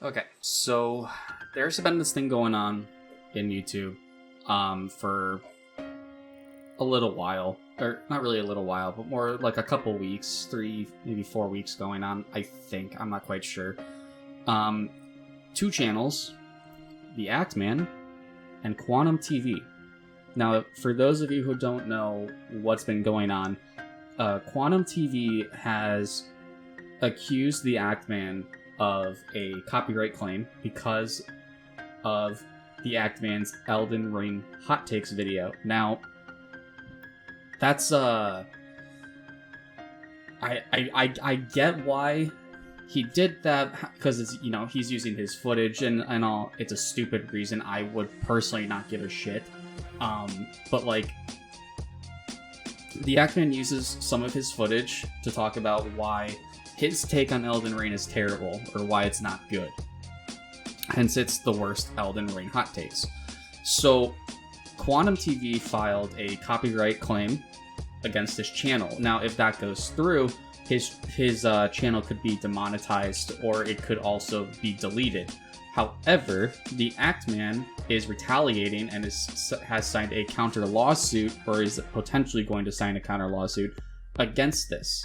Okay, so there's been this thing going on in YouTube for a little while. Or not really a little while, but more like a couple weeks, 3, maybe 4 weeks going on, I think. I'm not quite sure. Um, Two channels, The Act Man and Quantum TV. Now, for those of you who don't know what's been going on, Quantum TV has accused the Act Man of a copyright claim because of the Act Man's Elden Ring hot takes video. Now, that's I get why he did that, because it's, he's using his footage and all. It's a stupid reason. I would personally not give a shit. But like, the Act Man uses some of his footage to talk about why his take on Elden Ring is terrible, or why it's not good. Hence, it's the worst Elden Ring hot takes. So, Quantum TV filed a copyright claim against his channel. Now, if that goes through, his channel could be demonetized, or it could also be deleted. However, the Act Man is retaliating and has signed a counter lawsuit, or is potentially going to sign a counter lawsuit against this.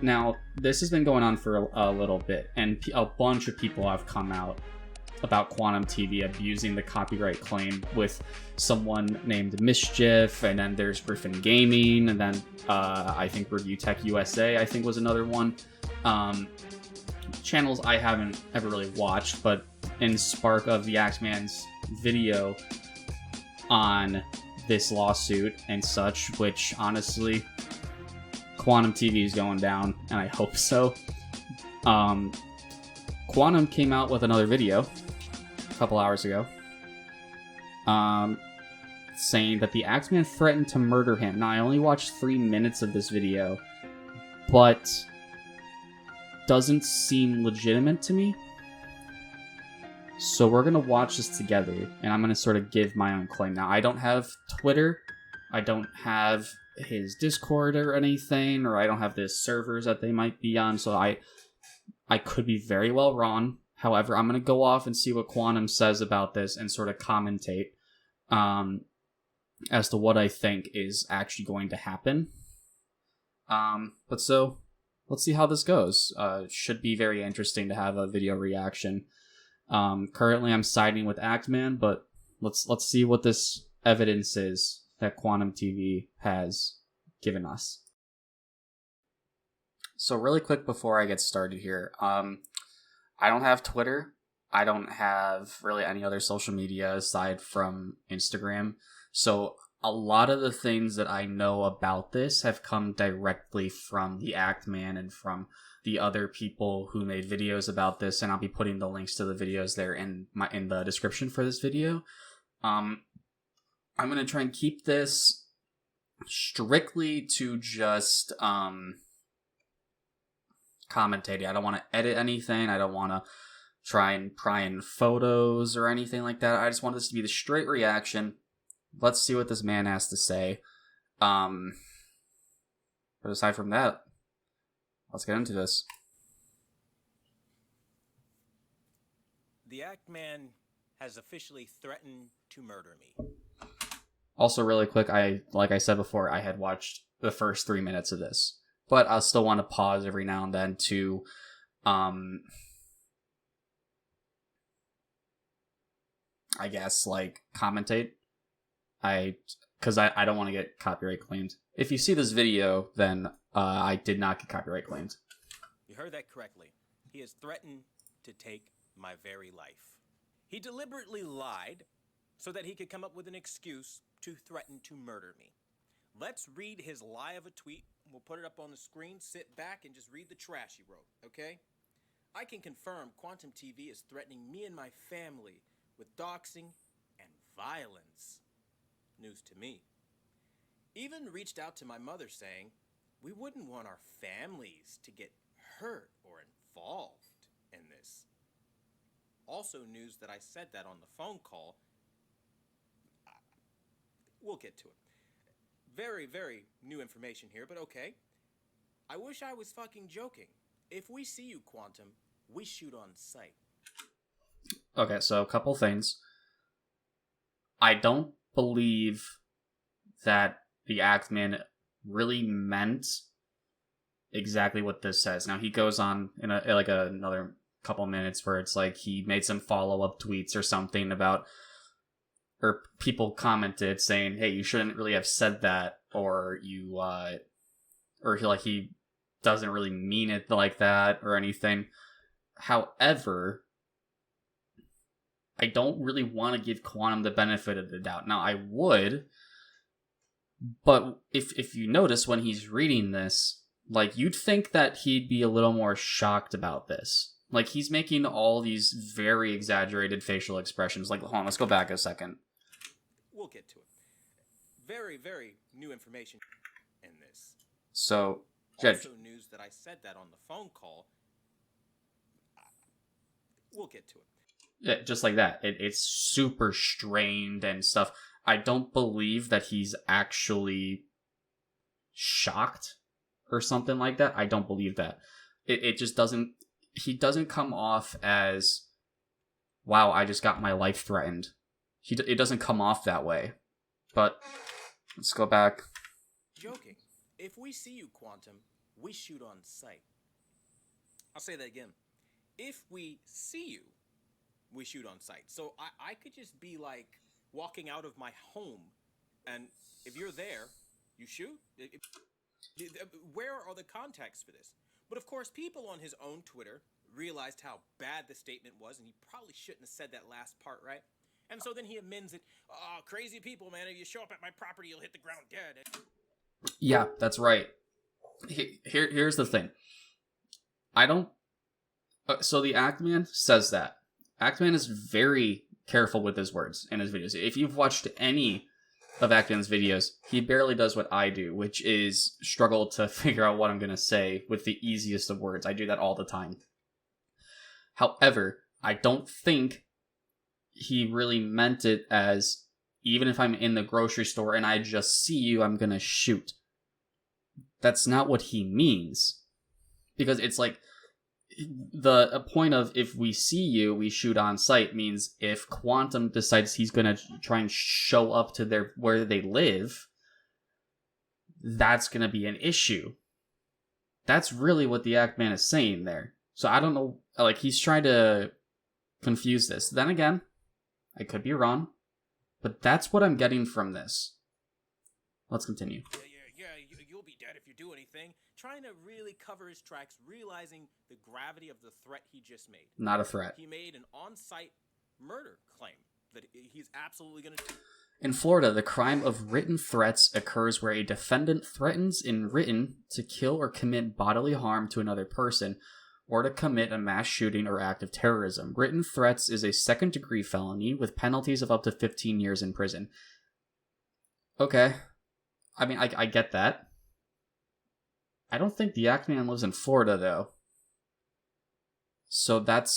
Now, this has been going on for a little bit, and a bunch of people have come out about Quantum TV abusing the copyright claim, with someone named Mischief, and then there's Griffin Gaming, and then I think Review Tech USA, I think, was another one. Channels I haven't ever really watched, but in spark of the Act Man's video on this lawsuit and such, which honestly, Quantum TV is going down, and I hope so. Quantum came out with another video a couple hours ago, saying that the Act Man threatened to murder him. Now, I only watched 3 minutes of this video, but doesn't seem legitimate to me. So we're going to watch this together, and I'm going to sort of give my own claim. Now, I don't have Twitter, I don't have his Discord or anything, or I don't have the servers that they might be on, so I could be very well wrong. However, I'm going to go off and see what Quantum says about this and sort of commentate as to what I think is actually going to happen. But so, let's see how this goes. Should be very interesting to have a video reaction. Currently, I'm siding with Act Man, but let's see what this evidence is that Quantum TV has given us. So really quick before I get started here, I don't have Twitter. I don't have really any other social media aside from Instagram. So a lot of the things that I know about this have come directly from the Act Man and from the other people who made videos about this, and I'll be putting the links to the videos there in the description for this video. I'm going to try and keep this strictly to just commentating. I don't want to edit anything. I don't want to try and pry in photos or anything like that. I just want this to be the straight reaction. Let's see what this man has to say. But aside from that, let's get into this. The Act Man has officially threatened to murder me. Also, really quick, like I said before, I had watched the first 3 minutes of this, but I'll still want to pause every now and then to, I guess, like, commentate. Because I don't want to get copyright claimed. If you see this video, then I did not get copyright claimed. You heard that correctly. He has threatened to take my very life. He deliberately lied so that he could come up with an excuse to threaten to murder me. Let's read his lie of a tweet. We'll put it up on the screen. Sit back and just read the trash he wrote, okay? I can confirm Quantum TV is threatening me and my family with doxing and violence. News to me. Even reached out to my mother saying we wouldn't want our families to get hurt or involved in this. Also news that I said that on the phone call. We'll get to it. Very, very new information here, but okay. I wish I was fucking joking. If we see you, Quantum, we shoot on sight. Okay, so a couple things. I don't believe that the Actman really meant exactly what this says. Now he goes on in another couple minutes where it's like he made some follow-up tweets or something about, or people commented saying, hey, you shouldn't really have said that, or he doesn't really mean it like that or anything. However, I don't really want to give Quantum the benefit of the doubt. Now, I would, but if you notice when he's reading this, like, you'd think that he'd be a little more shocked about this. Like, he's making all these very exaggerated facial expressions. Like, hold on, let's go back a second. We'll get to it. Very, very new information in this. So, also news that I said that on the phone call. We'll get to it. Yeah, just like that. It's super strained and stuff. I don't believe that he's actually shocked or something like that. I don't believe that. It just doesn't... He doesn't come off as, wow, I just got my life threatened. It doesn't come off that way. But, let's go back. Joking. If we see you, Quantum, we shoot on sight. I'll say that again. If we see you, we shoot on sight. So I could just be like walking out of my home, and if you're there, you shoot. Where are the contexts for this? But of course, people on his own Twitter realized how bad the statement was, and he probably shouldn't have said that last part, right? And so then he amends it. Oh, crazy people, man. If you show up at my property, you'll hit the ground dead. Yeah, that's right. Here's the thing. I don't... So the Actman says that. Actman is very careful with his words in his videos. If you've watched any of Actman's videos, he barely does what I do, which is struggle to figure out what I'm going to say with the easiest of words. I do that all the time. However, I don't think he really meant it as, even if I'm in the grocery store and I just see you, I'm going to shoot. That's not what he means. Because it's like, the point of if we see you, we shoot on sight means if Quantum decides he's going to try and show up to where they live, that's going to be an issue. That's really what the Actman is saying there. So I don't know, like, he's trying to confuse this. Then again, I could be wrong, but that's what I'm getting from this. Let's continue. You'll be dead if you do anything. Trying to really cover his tracks, realizing the gravity of the threat he just made. Not a threat. He made an on-site murder claim that he's absolutely going to... In Florida, the crime of written threats occurs where a defendant threatens in written to kill or commit bodily harm to another person, or to commit a mass shooting or act of terrorism. Written threats is a second-degree felony with penalties of up to 15 years in prison. Okay. I mean, I get that. I don't think the Actman lives in Florida, though. So that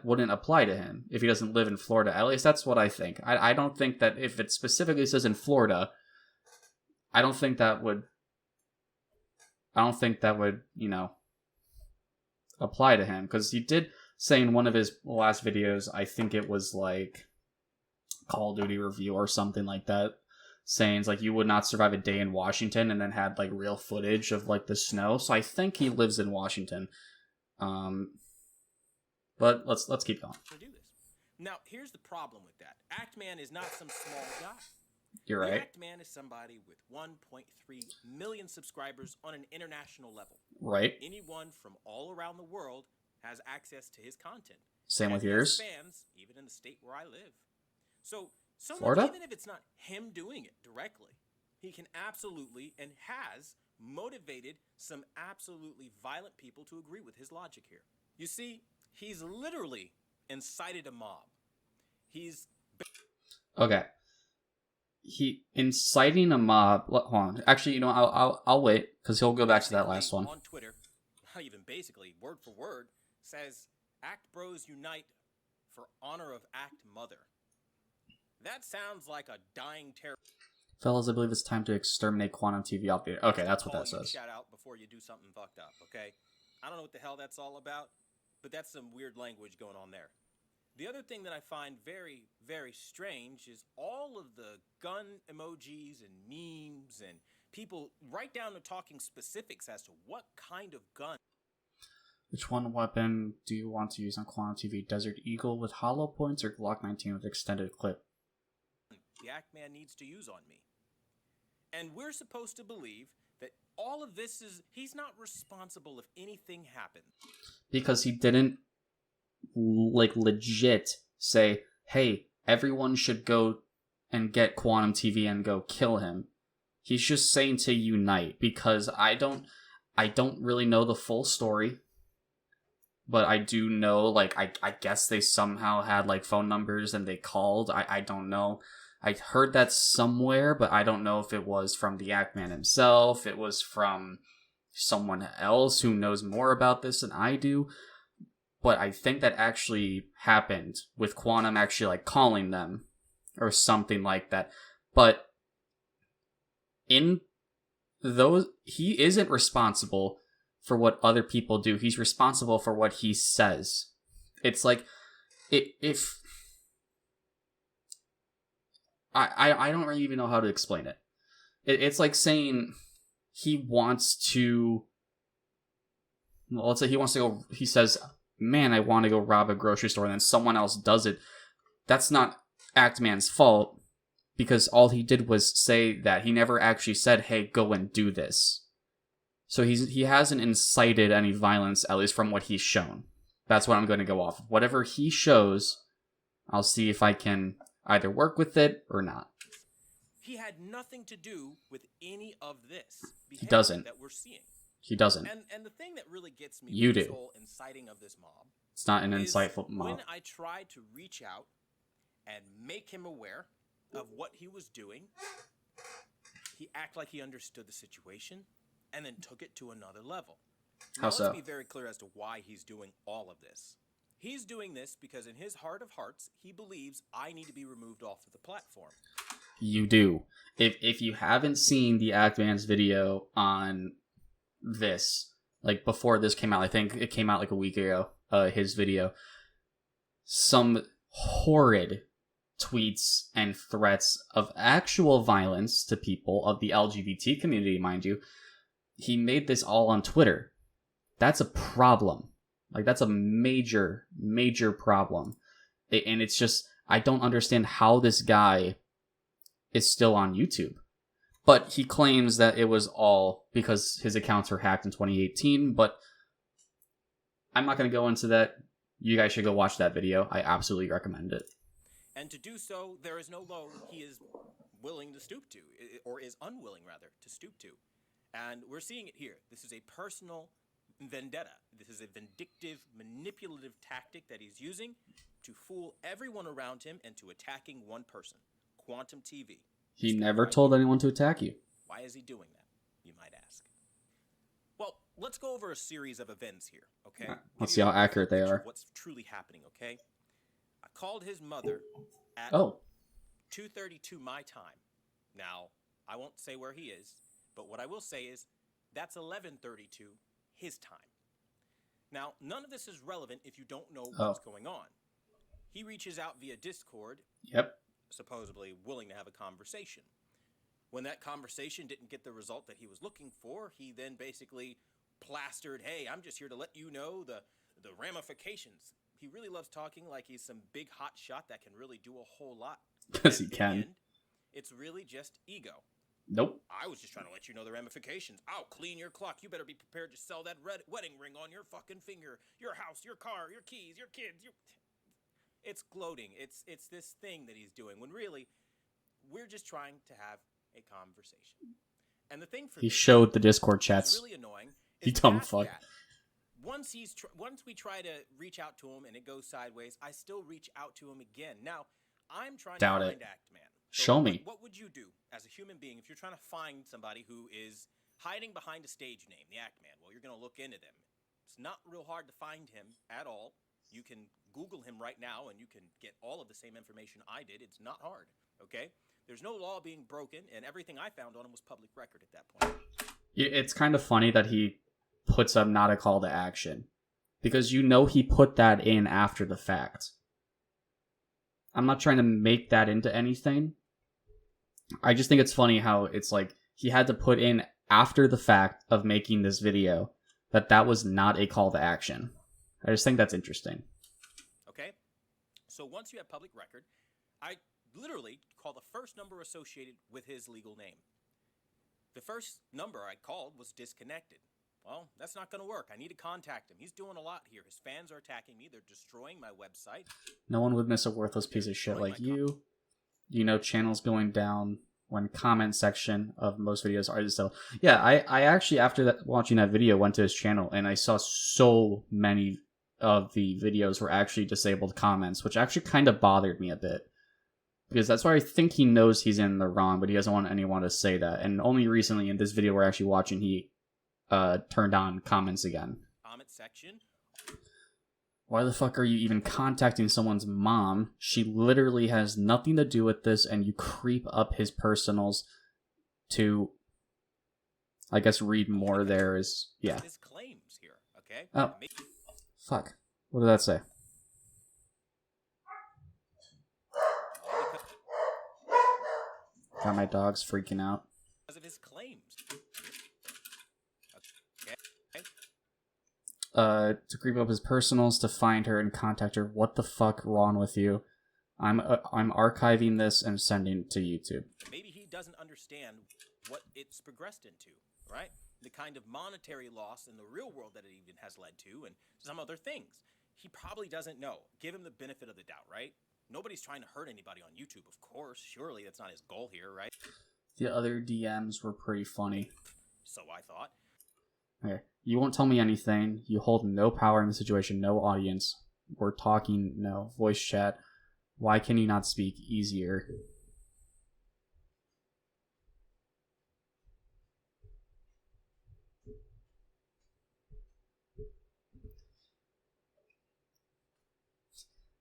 wouldn't apply to him if he doesn't live in Florida. At least that's what I think. I don't think that if it specifically says in Florida, I don't think that would, you know, apply to him. Because he did say in one of his last videos, I think it was like Call of Duty review or something like that, saying like you would not survive a day in Washington, and then had like real footage of like the snow. So I think he lives in Washington. But let's keep going. Do this. Now, here's the problem with that. Actman is not some small guy. You're right. Actman is somebody with 1.3 million subscribers on an international level. Right. Anyone from all around the world has access to his content. Same with yours. Fans, even in the state where I live. So, Florida? even if it's not him doing it directly, he can absolutely and has motivated some absolutely violent people to agree with his logic here. You see, he's literally incited a mob. Okay. He inciting a mob. Hold on. Actually, you know, I'll wait because he'll go back to that last one. On Twitter, not even basically word for word, says Act Bros Unite for honor of Act Mother. That sounds like a dying terror. Fellas, I believe it's time to exterminate Quantum TV off the... Okay, that's what that says. Shout out before you do something fucked up, okay? I don't know what the hell that's all about, but that's some weird language going on there. The other thing that I find very, very strange is all of the gun emojis and memes and people right down to talking specifics as to what kind of gun. Which one weapon do you want to use on Quantum TV? Desert Eagle with hollow points or Glock 19 with extended clip? The Act-Man needs to use on me. And we're supposed to believe that all of this is, he's not responsible if anything happens. Because he didn't, like, legit say, hey, everyone should go and get Quantum TV and go kill him. He's just saying to unite, because I don't really know the full story. But I do know, like, I guess they somehow had, like, phone numbers and they called. I don't know. I heard that somewhere, but I don't know if it was from the Act-Man himself, it was from someone else who knows more about this than I do. But I think that actually happened with Quantum actually, like, calling them or something like that. But in those, he isn't responsible for what other people do. He's responsible for what he says. It's like, if I don't really even know how to explain it. It's like saying he wants to, well, let's say he wants to go, he says, man, I want to go rob a grocery store, and then someone else does it. That's not Act-Man's fault, because all he did was say that. He never actually said, hey, go and do this. So he hasn't incited any violence, at least from what he's shown. That's what I'm going to go off of. Whatever he shows, I'll see if I can either work with it or not. He had nothing to do with any of this. He doesn't. That we're seeing. He doesn't. And the thing that really gets me You with do. this whole inciting of this mob. It's not an insightful mob. When I tried to reach out and make him aware of what he was doing, he acted like he understood the situation and then took it to another level. How so? Let's be very clear as to why he's doing all of this. He's doing this because in his heart of hearts, he believes I need to be removed off of the platform. You do. If you haven't seen the Act-Man's video on this, like before this came out, I think it came out like a week ago, his video, some horrid tweets and threats of actual violence to people of the LGBT community, mind you. He made this all on Twitter. That's a problem. Like, that's a major, major problem. And it's just, I don't understand how this guy is still on YouTube. But he claims that it was all because his accounts were hacked in 2018, but I'm not going to go into that. You guys should go watch that video. I absolutely recommend it. And to do so, there is no low he is willing to stoop to, or is unwilling, rather, to stoop to. And we're seeing it here. This is a personal vendetta. This is a vindictive, manipulative tactic that he's using to fool everyone around him into attacking one person, Quantum TV. He never told anyone to attack you. Why is he doing that, you might ask? Well, let's go over a series of events here, okay? Let's see how accurate they are. What's truly happening, okay? I called his mother at 2:32 my time. Now, I won't say where he is, but what I will say is that's 11:32 his time. Now, none of this is relevant if you don't know what's going on. He reaches out via Discord. Yep. Supposedly willing to have a conversation. When that conversation didn't get the result that he was looking for, he then basically plastered, hey, I'm just here to let you know the ramifications. He really loves talking like he's some big hot shot that can really do a whole lot. Because he can. In the end, it's really just ego. Nope. I was just trying to let you know the ramifications. I'll clean your clock. You better be prepared to sell that wedding ring on your fucking finger. Your house, your car, your keys, your kids. It's gloating. It's this thing that he's doing when really we're just trying to have a conversation. And the thing for he showed the Discord chats. Really annoying. He dumb fuck. Once we try to reach out to him and it goes sideways, I still reach out to him again. Now, I'm trying to find Act-Man. So show me. What would you do as a human being if you're trying to find somebody who is hiding behind a stage name, the Act-Man? Well, you're going to look into them. It's not real hard to find him at all. You can Google him right now and you can get all of the same information I did. It's not hard, okay? There's no law being broken, and everything I found on him was public record at that point. It's kind of funny that he puts up not a call to action. because you know he put that in after the fact. I'm not trying to make that into anything. I just think it's funny how it's like he had to put in after the fact of making this video that was not a call to action. I just think that's interesting. Okay? So once you have public record, I literally call the first number associated with his legal name. The first number I called was disconnected. Well, that's not going to work. I need to contact him. He's doing a lot here. His fans are attacking me. They're destroying my website. No one would miss a worthless piece of shit like you. You know, channels going down when comment section of most videos are disabled. Yeah, I actually, after that, watching that video, went to his channel and I saw so many of the videos were actually disabled comments, which actually kind of bothered me a bit. Because that's why I think he knows he's in the wrong, but he doesn't want anyone to say that. And only recently in this video we're actually watching, he turned on comments again. Comment section. Why the fuck are you even contacting someone's mom? She literally has nothing to do with this, and you creep up his personals to, I guess, read more there is, yeah. His claims here, okay? Oh, fuck. What did that say? Got my dogs freaking out. Because of his claims. To creep up his personals to find her and contact her. What the fuck wrong with you? I'm archiving this and sending it to YouTube. Maybe he doesn't understand what it's progressed into, right? The kind of monetary loss in the real world that it even has led to, and some other things. He probably doesn't know. Give him the benefit of the doubt, right? Nobody's trying to hurt anybody on YouTube, of course. Surely that's not his goal here, right? The other DMs were pretty funny. So I thought. Okay. You won't tell me anything. You hold no power in the situation, no audience. We're talking, no. Voice chat. Why can you not speak easier?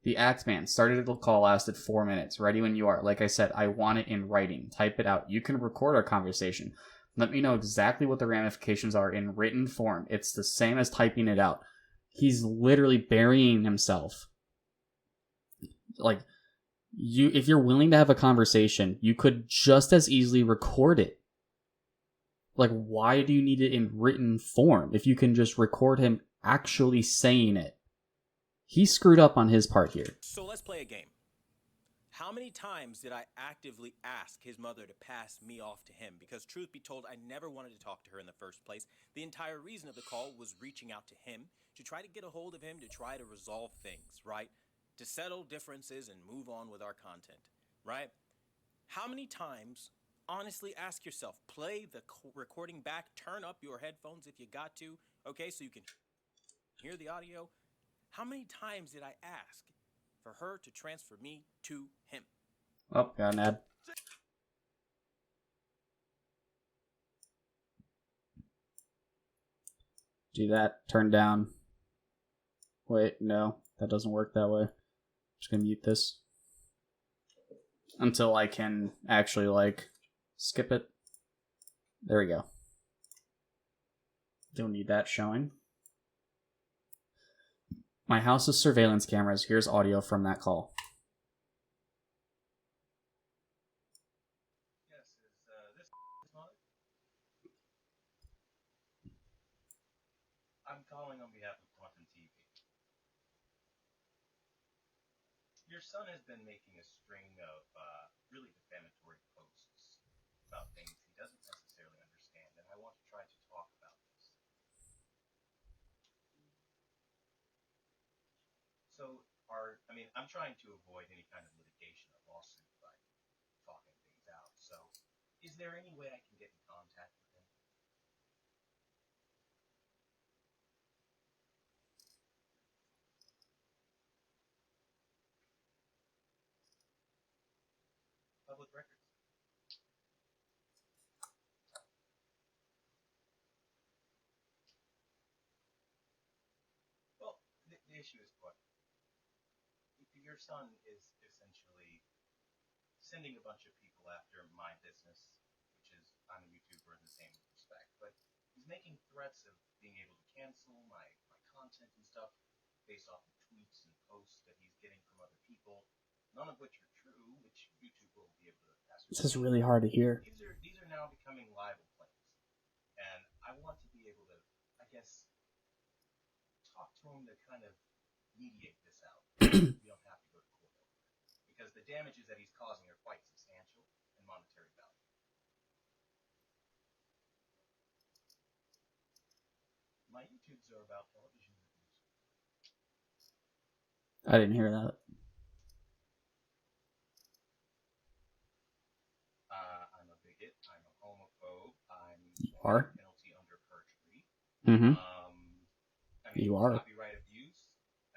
The Axeman started the call, lasted 4 minutes. Ready when you are. Like I said, I want it in writing. Type it out. You can record our conversation. Let me know exactly what the ramifications are in written form. It's the same as typing it out. He's literally burying himself. Like, if you're willing to have a conversation, you could just as easily record it. Like, why do you need it in written form if you can just record him actually saying it? He screwed up on his part here. So let's play a game. How many times did I actively ask his mother to pass me off to him? Because truth be told, I never wanted to talk to her in the first place. The entire reason of the call was reaching out to him, to try to get a hold of him, to try to resolve things, right? To settle differences and move on with our content, right? How many times, honestly, ask yourself, play the recording back, turn up your headphones if you got to, okay, so you can hear the audio. How many times did I ask for her to transfer me to him? Oh, got an ad. Do that. Turn down. Wait, no. That doesn't work that way. I'm just gonna mute this. Until I can actually, like, skip it. There we go. Don't need that showing. My house is surveillance cameras. Here's audio from that call. Yes, is this mother? I'm calling on behalf of Quantum TV. Your son has been making a string of really defamatory posts about things he doesn't necessarily understand, and I want to try to talk about this. So, I'm trying to avoid any kind of litigation or lawsuit by talking things out. So, is there any way I can get in contact with him? Public records. Well, the issue is what? Your son is essentially sending a bunch of people after my business, which is, I'm a YouTuber in the same respect, but he's making threats of being able to cancel my content and stuff based off of tweets and posts that he's getting from other people, none of which are true, which YouTube will be able to ascertain. This is really hard to hear. These are now becoming libel claims, and I want to be able to, I guess, talk to him to kind of mediate this out. We don't have to go to court over it, because the damages that he's causing are quite substantial in monetary value. My YouTubes are about television reviews. I didn't hear that. I'm a bigot. I'm a homophobe. I'm You are? penalty under perjury. Mm-hmm. I mean, You are. copyright abuse.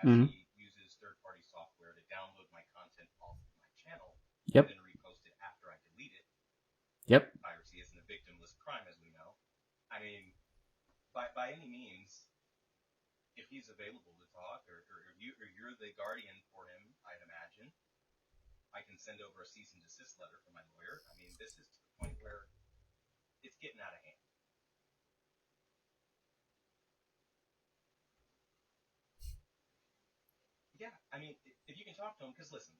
Mhm. He uses third-party software to download my content off of my channel Yep. and then repost it after I delete it. Yep. Piracy isn't a victimless crime, as we know. I mean, by any means, if he's available to talk, or you're the guardian for him, I'd imagine, I can send over a cease and desist letter from my lawyer. I mean, this is to the point where it's getting out of hand. Yeah, I mean, if you can talk to him, because listen.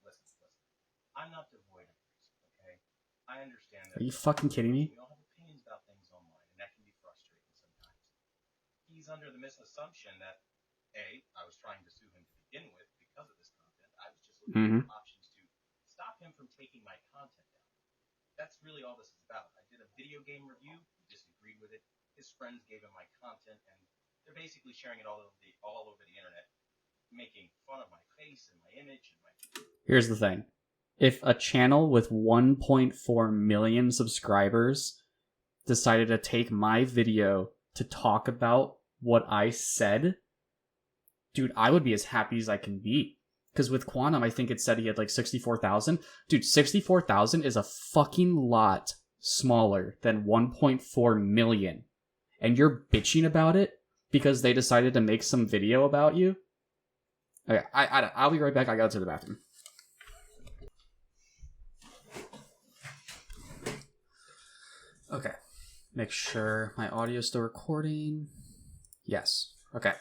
I'm not devoid of reason, okay? I understand that. Are you fucking kidding me? We all have opinions about things online, and that can be frustrating sometimes. He's under the misassumption that, A, I was trying to sue him to begin with because of this content. I was just looking for options to stop him from taking my content down. That's really all this is about. I did a video game review. He disagreed with it. His friends gave him my content, and they're basically sharing it all over the internet, making fun of my face and my image and my... Here's the thing. If a channel with 1.4 million subscribers decided to take my video to talk about what I said, dude, I would be as happy as I can be. Because with Quantum, I think it said he had like 64,000. Dude, 64,000 is a fucking lot smaller than 1.4 million. And you're bitching about it because they decided to make some video about you? Okay, I'll be right back. I gotta to the bathroom. Okay. Make sure my audio is still recording. Yes. Okay.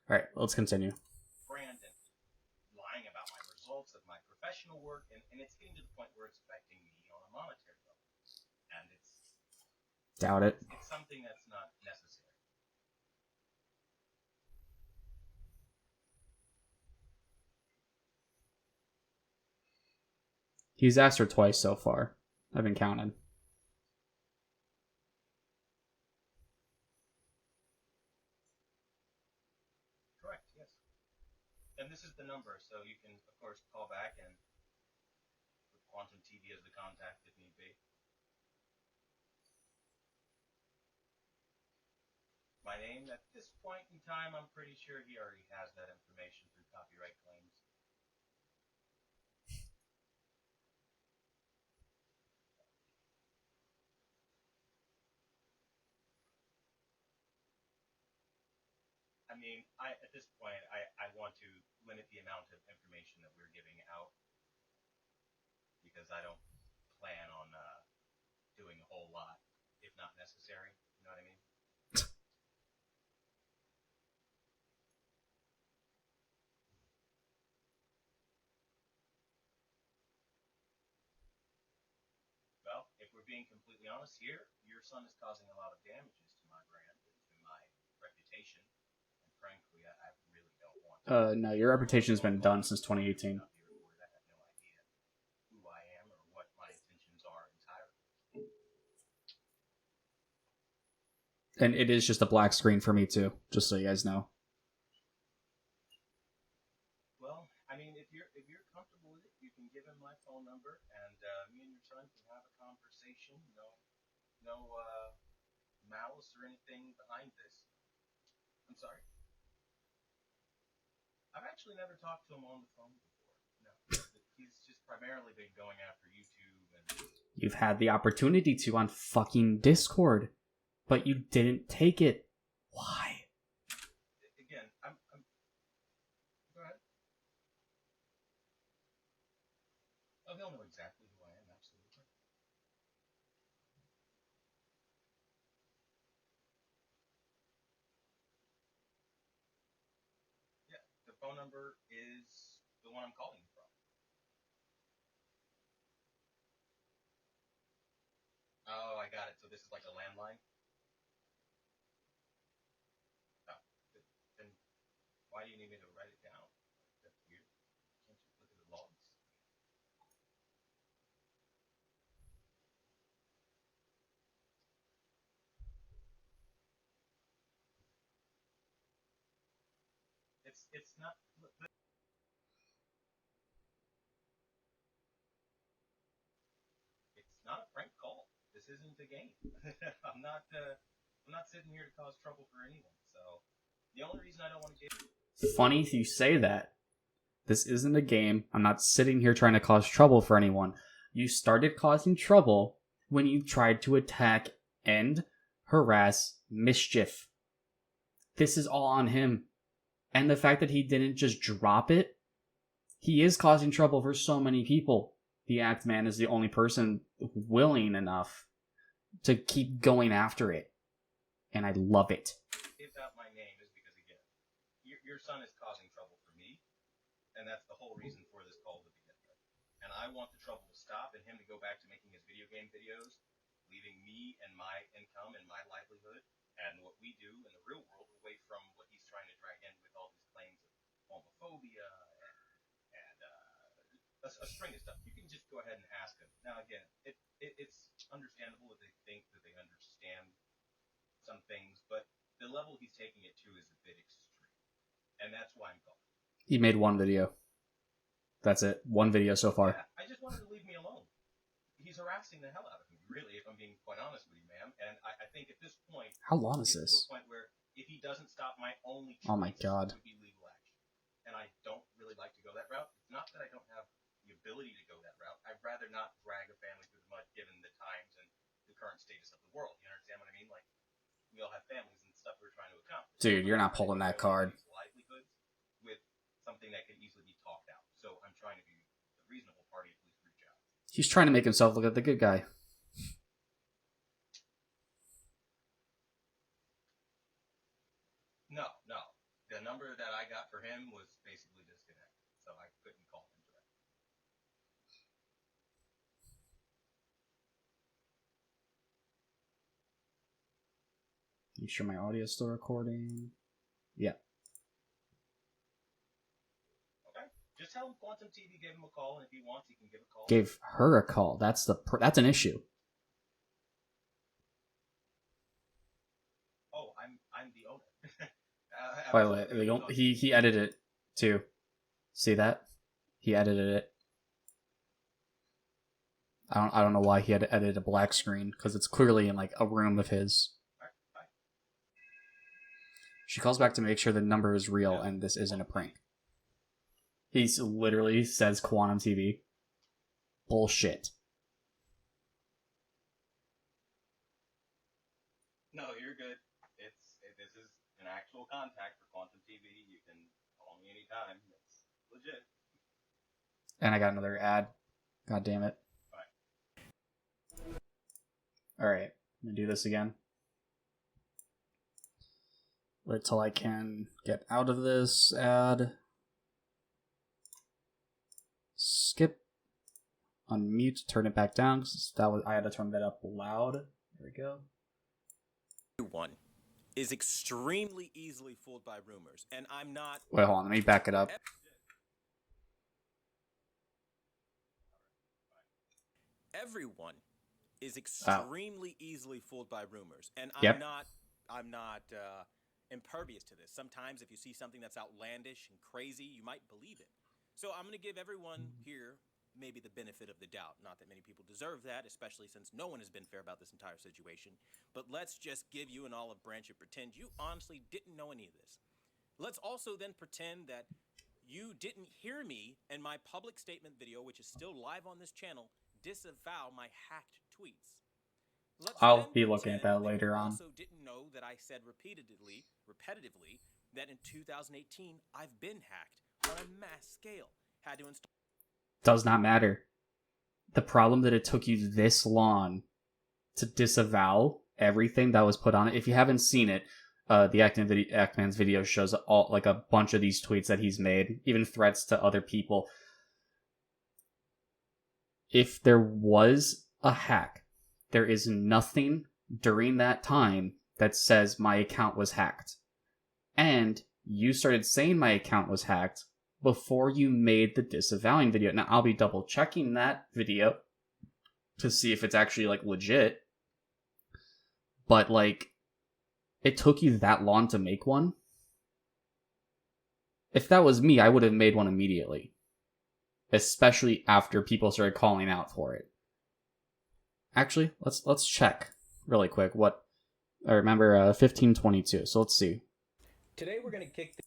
Alright, let's continue. Brandon lying about my results of my professional work, and it's getting to the point where it's affecting me on a monetary level. And it's... Doubt it. It's something that's not necessary. He's asked her twice so far. I've been counting. Correct, yes. And this is the number, so you can, of course, call back and with Quantum TV as the contact if need be. My name, at this point in time, I'm pretty sure he already has that information through copyright claims. I mean, at this point, I want to limit the amount of information that we're giving out because I don't plan on doing a whole lot, if not necessary. You know what I mean? Well, if we're being completely honest here, your son is causing a lot of damages to my brand and to my reputation. And frankly, I really don't want to. No, your reputation has been done since 2018. I have no idea who I am or what my intentions are entirely. And it is just a black screen for me too, just so you guys know. Well, I mean, if you're comfortable with it, you can give him my phone number, and me and your son can have a conversation. No malice or anything behind this. I'm sorry. I've actually never talked to him on the phone before. No, he's just primarily been going after YouTube and... You've had the opportunity to on fucking Discord, but you didn't take it. Why? Again, I'm... Go ahead. Oh, he'll know exactly who I am, absolutely. phone number is the one I'm calling you from. Oh, I got it. So this is like a landline? Oh, then why do you need me to write it down? That's weird. Can't you look at the logs? It's not. It's not a prank call. This isn't a game. I'm not. I'm not sitting here to cause trouble for anyone. So the only reason I don't want to give. Funny you say that. This isn't a game. I'm not sitting here trying to cause trouble for anyone. You started causing trouble when you tried to attack and harass Mischief. This is all on him. And the fact that he didn't just drop it, he is causing trouble for so many people. The Act Man is the only person willing enough to keep going after it. And I love it. Give out my name is because, again, your son is causing trouble for me, and that's the whole reason for this call to begin with. And I want the trouble to stop and him to go back to making his video game videos, leaving me and my income and my livelihood and what we do in the real world away from what he's trying to drag in with all these claims of homophobia and a string of stuff. You can just go ahead and ask him. Now, again, it's understandable that they think that they understand some things, but the level he's taking it to is a bit extreme. And that's why I'm calling. He made one video. That's it. One video so far. Yeah, I just wanted to leave me alone. He's harassing the hell out of me, really, if I'm being quite honest with you, ma'am. And I think at this point, How long is it's this? to a point where if he doesn't stop, my only choice Oh my God. would be legal action. And I don't really like to go that route. It's not that I don't have the ability to go that route. I'd rather not drag a family through the mud given the times and the current status of the world. You understand what I mean? Like, we all have families and stuff we're trying to accomplish. Dude, you're not pulling that card. Livelihoods with something that can easily be talked out. So I'm trying to be the reasonable party, at least reach out. He's trying to make himself look like the good guy. No. The number that I got for him was basically disconnected, so I couldn't call him direct. You sure my audio is still recording? Yeah. Okay. Just tell him Quantum TV gave him a call, and if he wants, he can give a call. Gave her a call. That's an issue. Oh, I'm the owner. By the way, they don't. He edited it too. See that? He edited it. I don't know why he had to edit a black screen because it's clearly in like a room of his. Alright, bye. She calls back to make sure the number is real and this isn't a prank. He literally says Quantum TV. Bullshit. No, you're good. This is an actual contact for Quantum TV. You can call me anytime. It's legit. And I got another ad. God damn it. Alright, I'm gonna do this again. Wait till I can get out of this ad. Skip. Unmute, turn it back down, because I had to turn that up loud. There we go. One is extremely easily fooled by rumors, and I'm not. Wait, hold on, let me back it up. Everyone is extremely easily fooled by rumors, and Yep. I'm not impervious to this. Sometimes if you see something that's outlandish and crazy, you might believe it. So I'm going to give everyone here maybe the benefit of the doubt. Not that many people deserve that, especially since no one has been fair about this entire situation. But let's just give you an olive branch and pretend you honestly didn't know any of this. Let's also then pretend that you didn't hear me in my public statement video, which is still live on this channel, disavow my hacked tweets. Let's I'll then be looking at pretend that later you on. also didn't know that I said repetitively, that in 2018 I've been hacked on a mass scale. Had to install. Does not matter. The problem that it took you this long to disavow everything that was put on it. If you haven't seen it, the Actman's video shows all like a bunch of these tweets that he's made, even threats to other people. If there was a hack, there is nothing during that time that says my account was hacked. And you started saying my account was hacked before you made the disavowing video. Now, I'll be double checking that video to see if it's actually, like, legit. But, like, it took you that long to make one? If that was me, I would have made one immediately. Especially after people started calling out for it. Actually, let's check really quick what... I remember 1522, so let's see. Today we're going to kick the...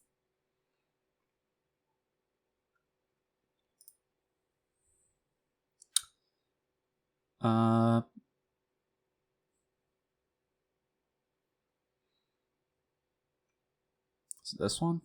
Is it this one?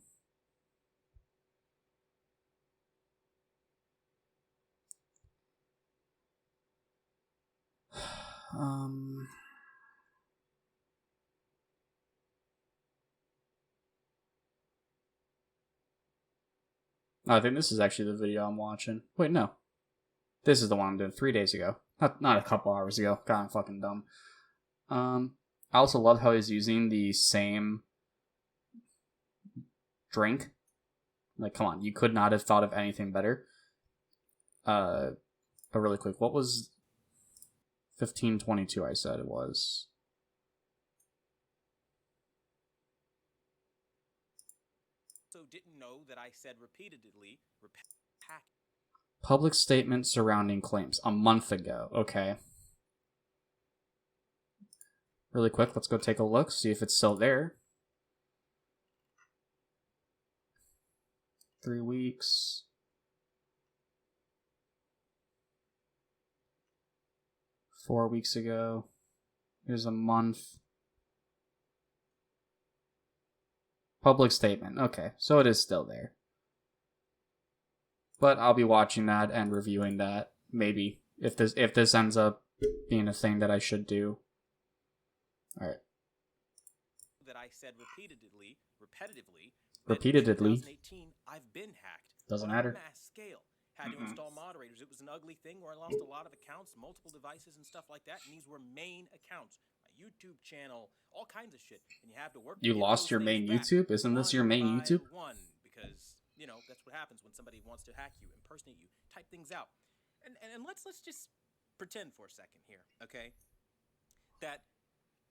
I think this is actually the video I'm watching. Wait, no. This is the one I'm doing 3 days ago. Not a couple hours ago. God, I'm fucking dumb. I also love how he's using the same drink. Like, come on, you could not have thought of anything better. But really quick, what was 1522 I said it was? So didn't know that I said repeatedly, Public statement surrounding claims a month ago. Okay. Really quick, let's go take a look, see if it's still there. 3 weeks. Four weeks ago. Here's a month. Public statement. Okay, so it is still there. But I'll be watching that and reviewing that. Maybe. If this ends up being a thing that I should do. Alright. That I said repetitively. Repeatedly. 2018, I've been hacked. Doesn't on a matter. mass scale. Had to install moderators. It was an ugly thing where I lost a lot of accounts, multiple devices and stuff like that. And these were main accounts. My YouTube channel, all kinds of shit. And you have to work. You lost your main YouTube? Isn't this your main YouTube? One, because you know that's what happens when somebody wants to hack you, impersonate you, type things out. And let's just pretend for a second here, okay? That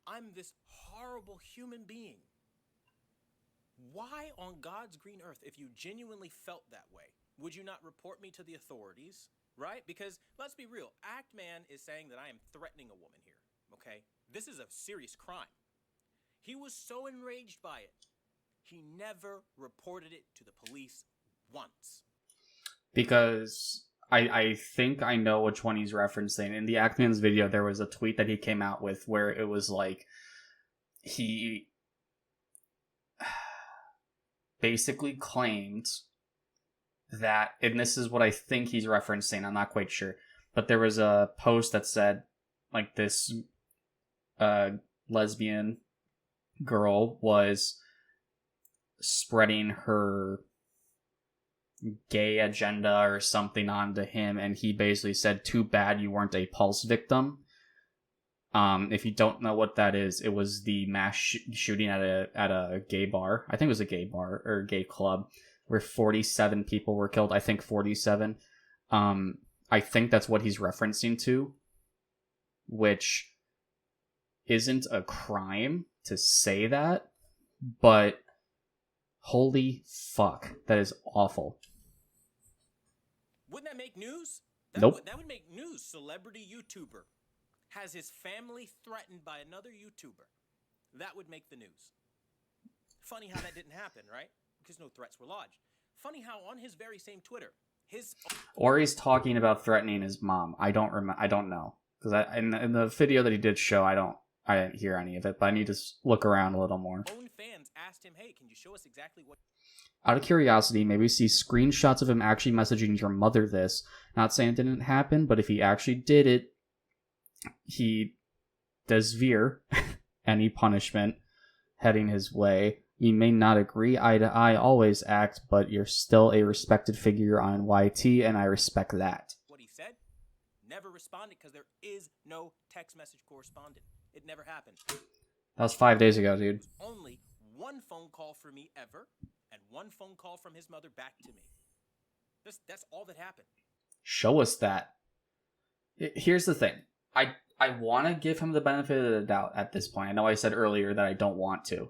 I'm this horrible human being. Why on God's green earth, if you genuinely felt that way, would you not report me to the authorities, right? Because let's be real, Actman is saying that I am threatening a woman here, okay? This is a serious crime. He was so enraged by it, he never reported it to the police once. Because I think I know which one he's referencing. In the Actman's video, there was a tweet that he came out with where it was like, he basically claimed that, and this is what I think he's referencing, I'm not quite sure, but there was a post that said, like, this lesbian girl was spreading her gay agenda or something onto him, and he basically said, too bad you weren't a Pulse victim. If you don't know what that is, it was the mass shooting at a gay bar. I think it was a gay bar or a gay club where 47 people were killed. I think 47. I think that's what he's referencing to, which isn't a crime to say that, but holy fuck, that is awful. Wouldn't that make news? Nope. That would make news. Celebrity YouTuber has his family threatened by another YouTuber. That would make the news. Funny how that didn't happen, right? Because no threats were lodged. Funny how on his very same Twitter, or he's talking about threatening his mom. I don't know, because in the video that he did show, I didn't hear any of it, but I need to look around a little more. Own fans asked him, "Hey, can you show us exactly what?" Out of curiosity, maybe see screenshots of him actually messaging your mother this. Not saying it didn't happen, but if he actually did it, he does veer any punishment. heading his way. We may not agree eye to eye always, Act, but you're still a respected figure on YT, and I respect that. What he said, never responded because there is no text message correspondent. It never happened. That was 5 days ago, dude. Only one phone call for me ever, and one phone call from his mother back to me. That's all that happened. Show us that. Here's the thing. I want to give him the benefit of the doubt at this point. I know I said earlier that I don't want to.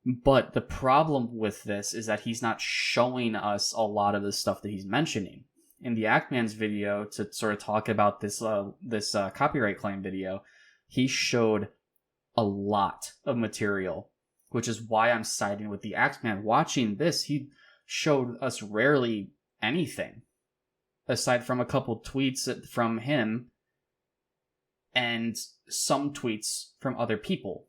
But the problem with this is that he's not showing us a lot of the stuff that he's mentioning. In the Actman's video, to sort of talk about this copyright claim video, he showed a lot of material, which is why I'm siding with the Actman. Watching this, he showed us rarely anything, aside from a couple tweets from him and some tweets from other people.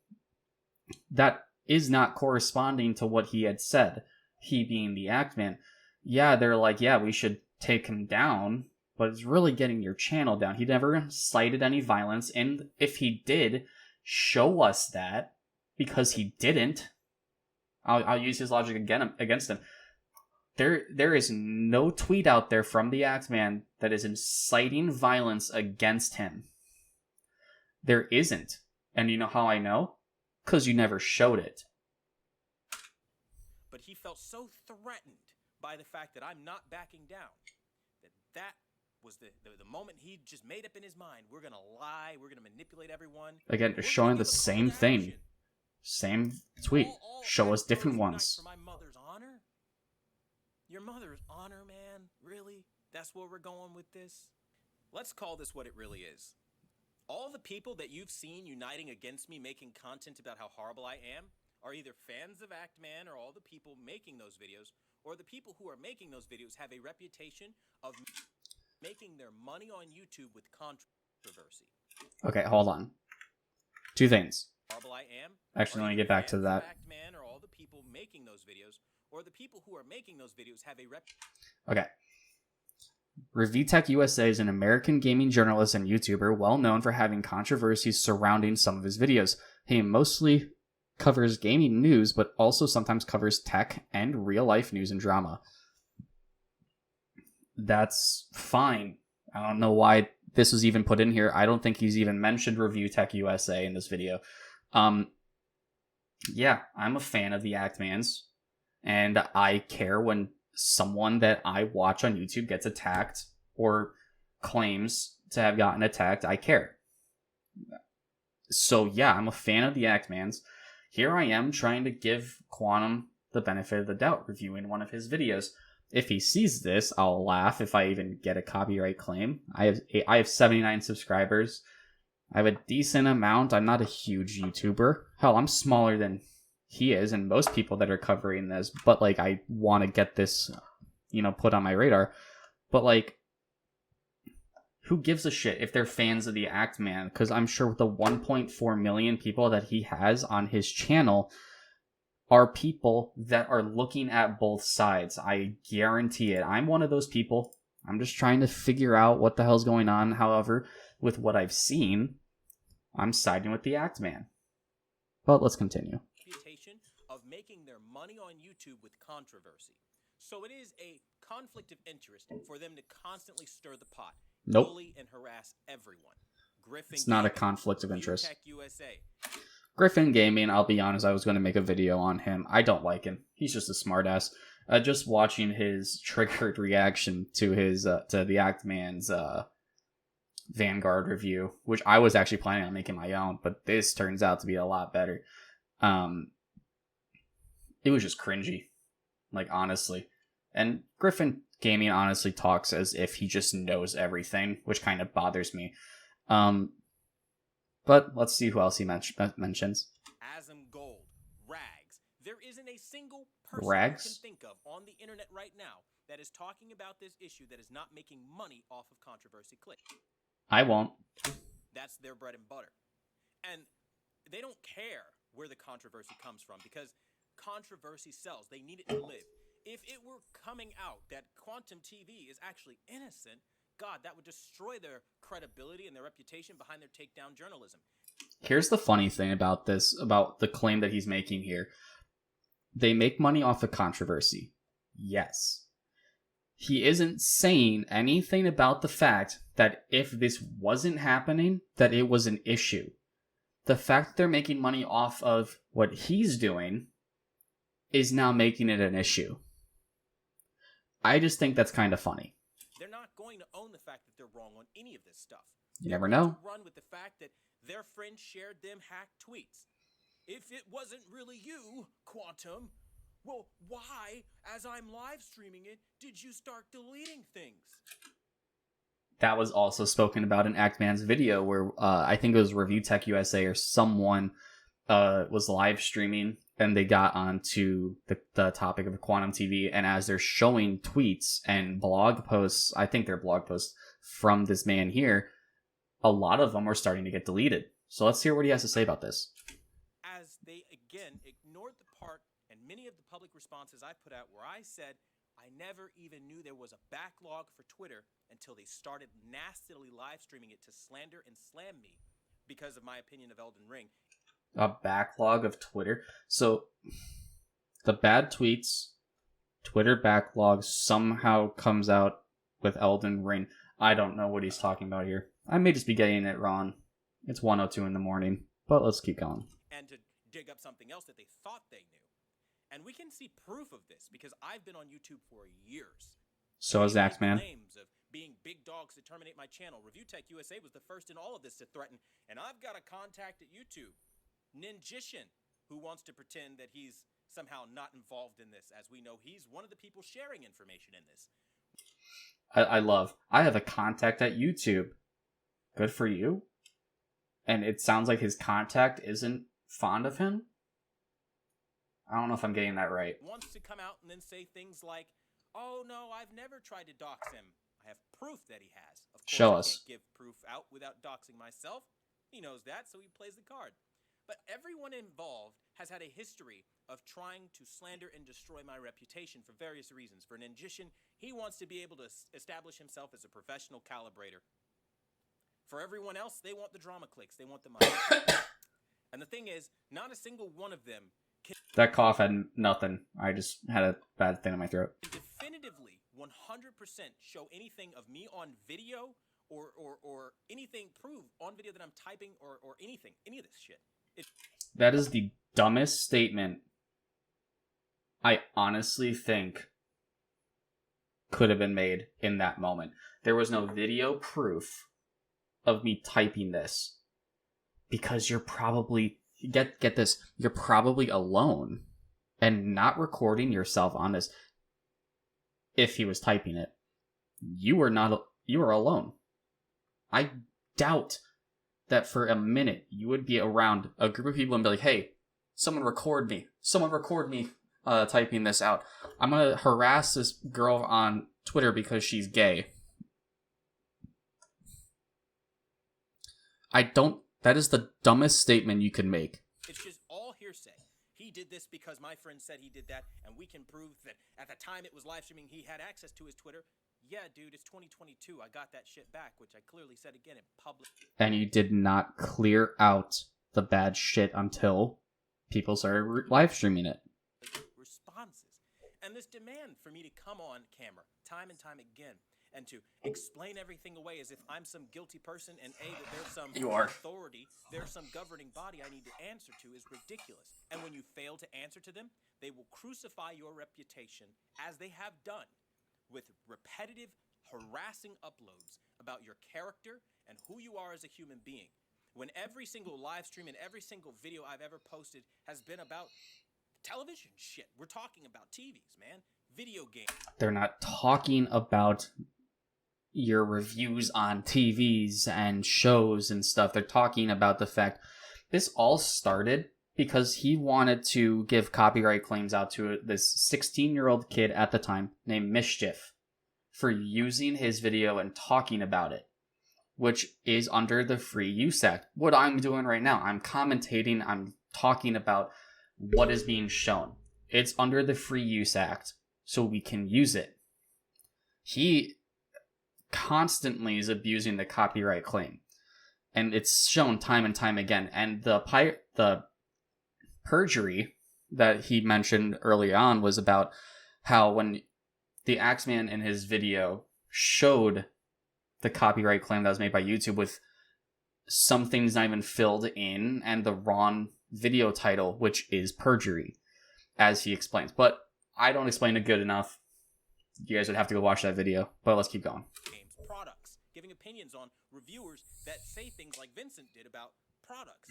That is not corresponding to what he had said, he being the Actman. Yeah, they're like, yeah, we should take him down, but it's really getting your channel down. He never cited any violence, and if he did, show us that, because he didn't. I'll use his logic again against him. There is no tweet out there from the Actman that is inciting violence against him. There isn't. And you know how I know? Because you never showed it. But he felt so threatened by the fact that I'm not backing down that was the moment he just made up in his mind. We're going to lie. We're going to manipulate everyone. Again, showing the same thing. Same tweet. Show us different ones. For my mother's honor? Your mother's honor, man? Really? That's where we're going with this? Let's call this what it really is. All the people that you've seen uniting against me making content about how horrible I am are either fans of Actman or all the people making those videos, or the people who are making those videos have a reputation of making their money on YouTube with controversy. Okay, hold on. Two things. Horrible I am. Actually, let me get back to that. Actman or all the people making those videos, or the people who are making those videos have a Okay. ReviewTech USA is an American gaming journalist and YouTuber well known for having controversies surrounding some of his videos. He mostly covers gaming news, but also sometimes covers tech and real-life news and drama. That's fine. I don't know why this was even put in here. I don't think he's even mentioned ReviewTech USA in this video. Yeah, I'm a fan of the Actmans, and I care when someone that I watch on YouTube gets attacked or claims to have gotten attacked. I care. So yeah, I'm a fan of the Actmans. Here I am trying to give Quantum the benefit of the doubt, reviewing one of his videos. If he sees this, I'll laugh if I even get a copyright claim. I have 79 subscribers. I have a decent amount. I'm not a huge YouTuber. Hell, I'm smaller than he is and most people that are covering this, but like I want to get this, put on my radar. But like, who gives a shit if they're fans of the Actman? Because I'm sure the 1.4 million people that he has on his channel are people that are looking at both sides. I guarantee it. I'm one of those people. I'm just trying to figure out what the hell's going on. However, with what I've seen, I'm siding with the Actman. But let's continue. Of making their money on YouTube with controversy. So it is a conflict of interest for them to constantly stir the pot, bully and harass everyone. Griffin it's not a conflict of interest. Tech USA. Griffin Gaming, I'll be honest, I was going to make a video on him. I don't like him. He's just a smartass. Just watching his triggered reaction to his to the Actman's Vanguard review, which I was actually planning on making my own, but this turns out to be a lot better. It was just cringy, like, honestly. And Griffin Gaming honestly talks as if he just knows everything, which kind of bothers me. But let's see who else he mentions. Asm Gold, Rags. There isn't a single person Rags? you can think of on the internet right now that is talking about this issue that is not making money off of controversy click. I won't. That's their bread and butter. And they don't care where the controversy comes from because controversy sells. They need it to live. If it were coming out that Quantum TV is actually innocent, God, that would destroy their credibility and their reputation behind their takedown journalism. Here's the funny thing about this, about the claim that he's making here. They make money off of controversy. Yes. He isn't saying anything about the fact that if this wasn't happening, that it was an issue. The fact that they're making money off of what he's doing is now making it an issue. I just think that's kind of funny. They're not going to own the fact that they're wrong on any of this stuff. You never know. Run with the fact that their friends shared them hacked tweets. If it wasn't really you, Quantum, well, why, as I'm live streaming it, did you start deleting things? That was also spoken about in Actman's video where I think it was Review Tech USA or someone was live streaming and they got onto the topic of Quantum TV, and as they're showing tweets and blog posts, I think they're blog posts from this man here, a lot of them were starting to get deleted. So let's hear what he has to say about this. As they, again, ignored the part and many of the public responses I put out where I said I never even knew there was a backlog for Twitter until they started nastily live streaming it to slander and slam me because of my opinion of Elden Ring. A backlog of Twitter? So the bad tweets, Twitter backlog somehow comes out with Elden Ring. I don't know what he's talking about here. I may just be getting it wrong. It's 1:02 in the morning, but let's keep going. And to dig up something else that they thought they knew. And we can see proof of this because I've been on YouTube for years. So has Axeman. Claims of being big dogs to terminate my channel. Review Tech USA was the first in all of this to threaten. And I've got a contact at YouTube, Ninjician, who wants to pretend that he's somehow not involved in this, as we know he's one of the people sharing information in this. I have a contact at YouTube. Good for you. And it sounds like his contact isn't fond of him. I don't know if I'm getting that right. Wants to come out and then say things like, oh no, I've never tried to dox him. I have proof that he has. Of course, Show I us. can't give proof out without doxing myself. He knows that, so he plays the card. But everyone involved has had a history of trying to slander and destroy my reputation for various reasons. For Ninjician, he wants to be able to establish himself as a professional calibrator. For everyone else, they want the drama clicks. They want the money. And the thing is, not a single one of them can That cough had nothing. I just had a bad thing in my throat. definitively 100% show anything of me on video or anything prove on video that I'm typing or anything, any of this shit. That is the dumbest statement I honestly think could have been made in that moment. There was no video proof of me typing this because you're probably get this, you're probably alone and not recording yourself on this. If he was typing it, you were alone. I doubt that for a minute you would be around a group of people and be like, hey, someone record me typing this out. I'm gonna harass this girl on Twitter because she's gay. That is the dumbest statement you can make. It's just all hearsay. He did this because my friend said he did that, and we can prove that at the time it was live streaming, he had access to his Twitter. Yeah, dude, it's 2022. I got that shit back, which I clearly said again in public. And you did not clear out the bad shit until people started live streaming it. Responses. And this demand for me to come on camera time and time again and to explain everything away as if I'm some guilty person and that there's some authority, there's some governing body I need to answer to is ridiculous. And when you fail to answer to them, they will crucify your reputation as they have done with repetitive, harassing uploads about your character and who you are as a human being. When every single live stream and every single video I've ever posted has been about television shit. We're talking about TVs, man. Video games. They're not talking about your reviews on TVs and shows and stuff. They're talking about the fact this all started because he wanted to give copyright claims out to this 16-year-old kid at the time named Mischief for using his video and talking about it, which is under the Free Use Act. What I'm doing right now, I'm commentating, I'm talking about what is being shown. It's under the Free Use Act, so we can use it. He constantly is abusing the copyright claim. and it's shown time and time again. And the perjury that he mentioned early on was about how when the Axeman in his video showed the copyright claim that was made by YouTube with some things not even filled in and the wrong video title, which is perjury, as he explains. But I don't explain it good enough. You guys would have to go watch that video, but let's keep going. Games, products, giving opinions on reviewers that say things like Vincent did about products.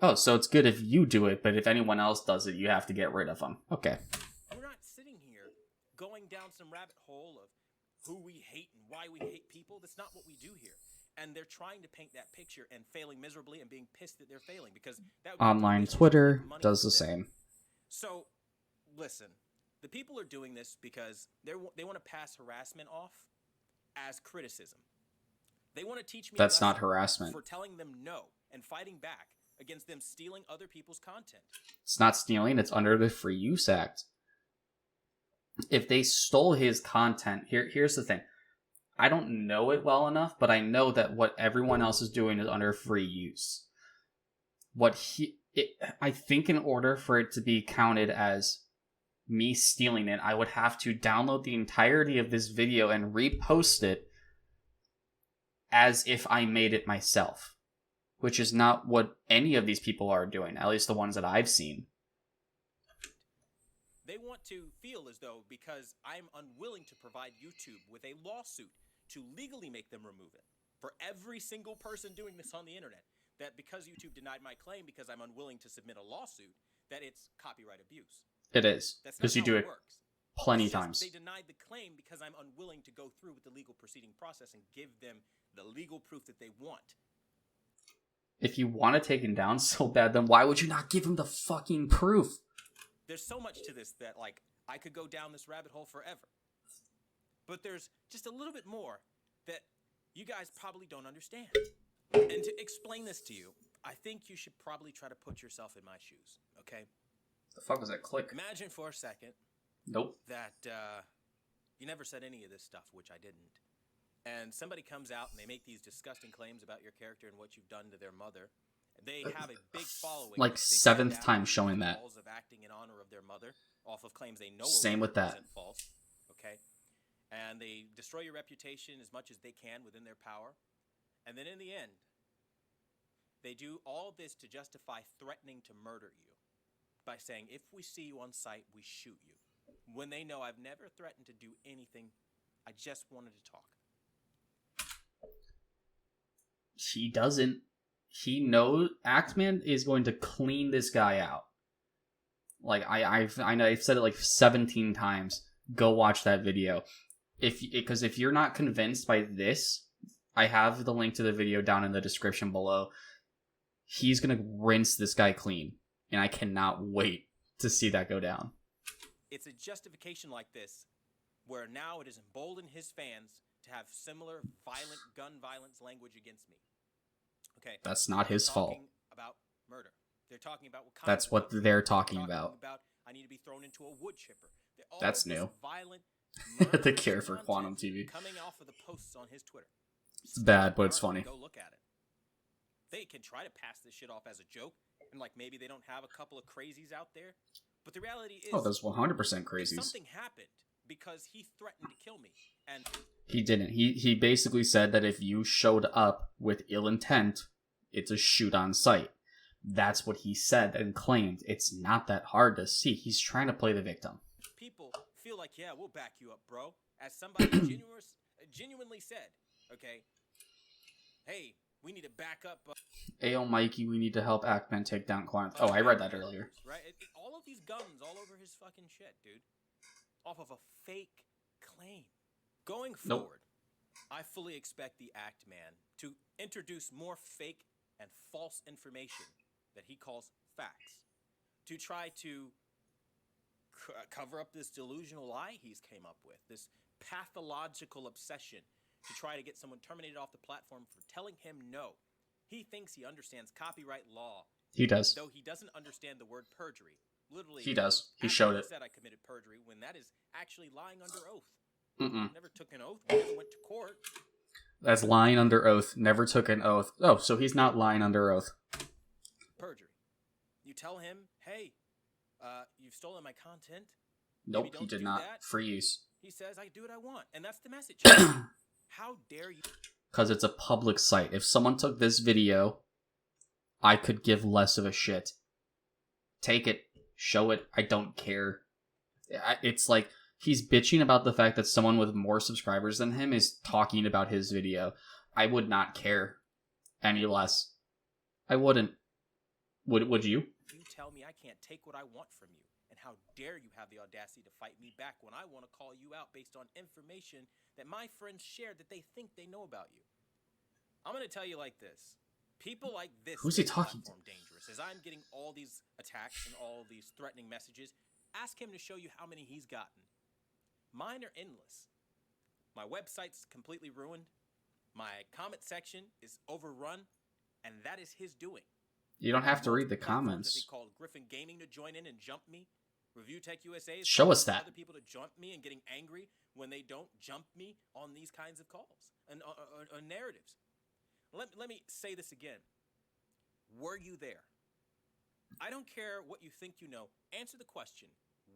Oh, so it's good if you do it, but if anyone else does it, you have to get rid of them. Okay. We're not sitting here going down some rabbit hole of who we hate and why we hate people. That's not what we do here. And they're trying to paint that picture and failing miserably and being pissed that they're failing because that would Online Twitter does the same. So, listen, the people are doing this because they want to pass harassment off as criticism. They want to teach me That's a lesson not harassment. for telling them no and fighting back against them stealing other people's content. It's not stealing, it's under the Free Use Act. If they stole his content, here's the thing. I don't know it well enough, but I know that what everyone else is doing is under free use. I think in order for it to be counted as me stealing it, I would have to download the entirety of this video and repost it as if I made it myself, which is not what any of these people are doing, at least the ones that I've seen. They want to feel as though because I'm unwilling to provide YouTube with a lawsuit to legally make them remove it for every single person doing this on the internet, that because YouTube denied my claim because I'm unwilling to submit a lawsuit, that it's copyright abuse. It is, because you do it works. plenty It's just times. They denied the claim because I'm unwilling to go through with the legal proceeding process and give them the legal proof that they want. If you want to take him down so bad, then why would you not give him the fucking proof? There's so much to this that, like, I could go down this rabbit hole forever. But there's just a little bit more that you guys probably don't understand. And to explain this to you, I think you should probably try to put yourself in my shoes, okay? The fuck was that click? Imagine for a second Nope. that you never said any of this stuff, which I didn't. And somebody comes out and they make these disgusting claims about your character and what you've done to their mother. They have a big following. Like They seventh stand time down showing the that. walls of acting in honor of their mother off of claims they know Same are with that. 100% false. Okay, and they destroy your reputation as much as they can within their power, and then in the end, they do all this to justify threatening to murder you by saying, "If we see you on sight, we shoot you." When they know I've never threatened to do anything, I just wanted to talk. He doesn't. He knows Axeman is going to clean this guy out. Like I know I've said it like 17 times. Go watch that video. Because if you're not convinced by this, I have the link to the video down in the description below. He's gonna rinse this guy clean, and I cannot wait to see that go down. It's a justification like this, where now it has emboldened his fans to have similar violent gun violence language against me. Okay. That's not his They're fault. talking about murder. They're talking about what That's what they're talking about. I need to be thrown into a wood chipper. All That's this new. Violent The care for Quantum TV. coming off of the posts on his Twitter. It's bad, but it's funny. Go look at it. They can try to pass this shit off as a joke, and like maybe they don't have a couple of crazies out there, but the reality is, Oh, there's 100% if crazies. something happened because he threatened to kill me, and He didn't. He basically said that if you showed up with ill intent, it's a shoot on sight. That's what he said and claimed. It's not that hard to see. He's trying to play the victim. people feel like, yeah, we'll back you up, bro. As somebody genuinely said, okay, hey, we need to back up. Ayo, Mikey, we need to help Axeman take down Quantum. Oh, I read that earlier. Right? All of these guns all over his fucking shit, dude. Off of a fake claim. Going Nope. forward, I fully expect the Act Man to introduce more fake and false information that he calls facts to try to cover up this delusional lie he's came up with, this pathological obsession to try to get someone terminated off the platform for telling him no. He thinks he understands copyright law, He does. though he doesn't understand the word perjury. Literally, He does. He Axeman showed it. said I committed perjury when that is actually lying under oath. Mm-mm. Never took an oath. We never went to court. As lying under oath, never took an oath. Oh, so he's not lying under oath. Perjury. You tell him, hey, you've stolen my content. Nope, Maybe he don't did do not. that. Free use. He says, I do what I want. And that's the message. How dare you? Because it's a public site. If someone took this video, I could give less of a shit. Take it. Show it. I don't care. It's like he's bitching about the fact that someone with more subscribers than him is talking about his video. I would not care any less. I wouldn't. Would you? You tell me I can't take what I want from you. And how dare you have the audacity to fight me back when I want to call you out based on information that my friends shared that they think they know about you. I'm going to tell you like this. People like this Who's he talking to? Dangerous. As I'm getting all these attacks and all these threatening messages, ask him to show you how many he's gotten. Mine are endless. My website's completely ruined. My comment section is overrun, and that is his doing. You don't have to read the He comments. called Griffin Gaming to join in and jump me. Review Tech USA is Show us calling that. other people to jump me and getting angry when they don't jump me on these kinds of calls and narratives. Let me say this again. Were you there? I don't care what you think you know. Answer the question.